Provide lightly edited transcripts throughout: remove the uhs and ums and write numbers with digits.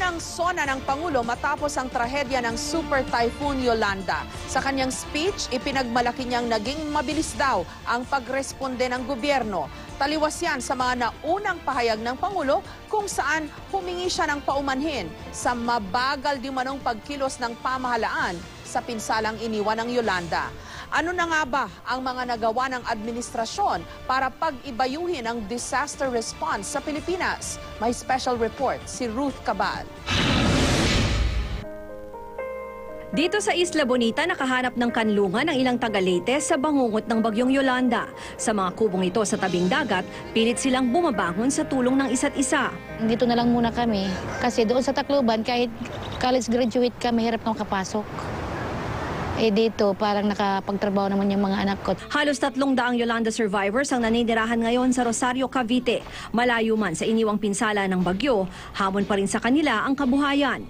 unang sona ng Pangulo matapos ang trahedya ng Super Typhoon Yolanda. Sa kanyang speech, ipinagmalaki niyang naging mabilis daw ang pagresponde ng gobyerno. Taliwas yan sa mga naunang pahayag ng Pangulo kung saan humingi siya ng paumanhin sa mabagal di manong pagkilos ng pamahalaan sa pinsalang iniwan ng Yolanda. Ano na nga ba ang mga nagawa ng administrasyon para pag-ibayuhin ang disaster response sa Pilipinas? May special report si Ruth Cabal. Dito sa Isla Bonita, nakahanap ng kanlungan ang ilang taga-Leyte sa bangungot ng bagyong Yolanda. Sa mga kubong ito sa tabing dagat, pilit silang bumabangon sa tulong ng isa't isa. Dito na lang muna kami kasi doon sa Tacloban, kahit college graduate kami, hirap na makapasok. Dito, parang nakapagtrabaho naman yung mga anak ko. Halos 300 Yolanda survivors ang naninirahan ngayon sa Rosario, Cavite. Malayo man sa iniwang pinsala ng bagyo, hamon pa rin sa kanila ang kabuhayan.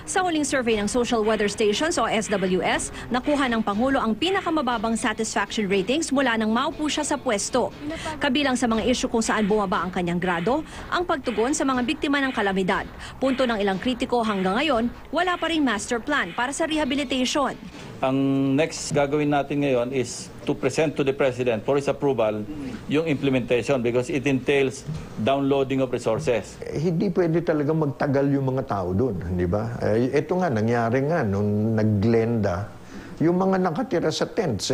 Sa huling survey ng Social Weather Stations o SWS, nakuha ng Pangulo ang pinakamababang satisfaction ratings mula nang maupo siya sa pwesto. Kabilang sa mga isyu kung saan bumaba ang kanyang grado, ang pagtugon sa mga biktima ng kalamidad. Punto ng ilang kritiko hanggang ngayon, wala pa ring master plan para sa rehabilitation. Ang next gagawin natin ngayon is to present to the President for his approval yung implementation because it entails downloading of resources. Hindi pwede talaga magtagal yung mga tao doon, di ba? Ito nga, nangyari nga nung nag-Glenda, yung mga nakatira sa tents,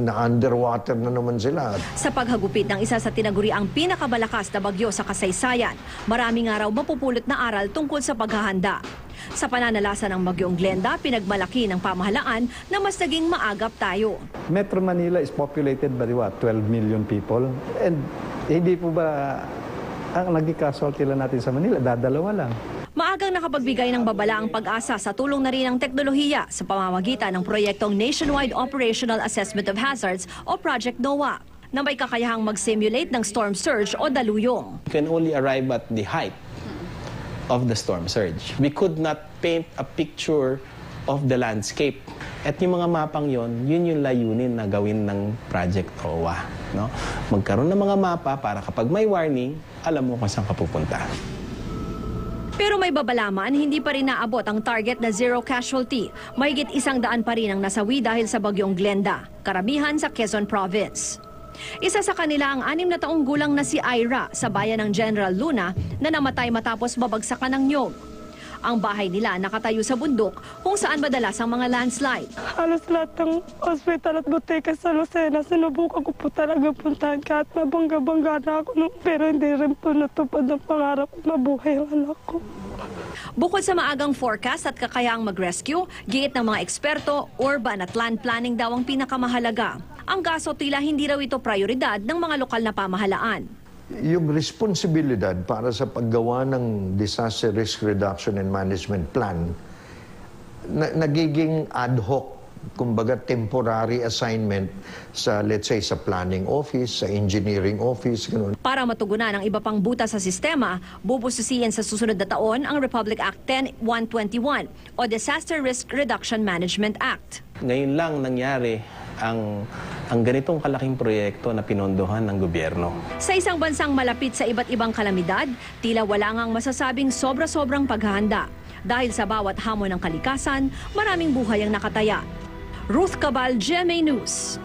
na-underwater na naman sila. Sa paghagupit ng isa sa tinaguriang pinakamalakas na bagyo sa kasaysayan, maraming araw mapupulot na aral tungkol sa paghahanda. Sa pananalasa ng bagyong Glenda, pinagmalaki ng pamahalaan na mas naging maagap tayo. Metro Manila is populated by 12 million people. And hindi po ba ang naging casualty lang natin sa Manila, dadalawa lang. Maagang nakapagbigay ng babala ang pag-asa sa tulong na rin ng teknolohiya sa pamamagitan ng proyektong Nationwide Operational Assessment of Hazards o Project NOAA na may kakayahang mag-simulate ng storm surge o daluyong. You can only arrive at the height of the storm surge. We could not paint a picture of the landscape. At yung mga mapang yon, yun yung layunin na gawin ng Project NOAA. No? Magkaroon ng mga mapa para kapag may warning, alam mo kung saan ka pupunta. Pero may babalaman, hindi pa rin naabot ang target na zero casualty. Mahigit 100 pa rin ang nasawi dahil sa bagyong Glenda, karamihan sa Quezon Province. Isa sa kanila ang 6 na taong gulang na si Ira sa bayan ng General Luna na namatay matapos mabagsakan ng niyog. Ang bahay nila nakatayo sa bundok kung saan madalas ang mga landslide. Halos lahat ng ospital at butika sa Lucena, sinubukan ko po talaga puntahan kahit mabangga-bangga na ako pero hindi rin po natupad ang pangarap at mabuhay ang anak ko. Bukod sa maagang forecast at kakayahang mag-rescue, giit ng mga eksperto, urban at land planning daw ang pinakamahalaga. Ang gaso tila hindi raw ito prioridad ng mga lokal na pamahalaan. Yung responsibilidad para sa paggawa ng Disaster Risk Reduction and Management Plan, nagiging ad hoc, kumbaga temporary assignment sa, let's say, sa planning office, sa engineering office, ganun. Para matugunan ang iba pang butas sa sistema, bubususiin sa susunod na taon ang Republic Act 10121 o Disaster Risk Reduction Management Act. Ngayon lang nangyari ang ganitong kalaking proyekto na pinondohan ng gobyerno. Sa isang bansang malapit sa iba't ibang kalamidad, tila wala ngang masasabing sobra-sobrang paghahanda. Dahil sa bawat hamon ng kalikasan, maraming buhay ang nakataya. Ruth Cabal, GMA News.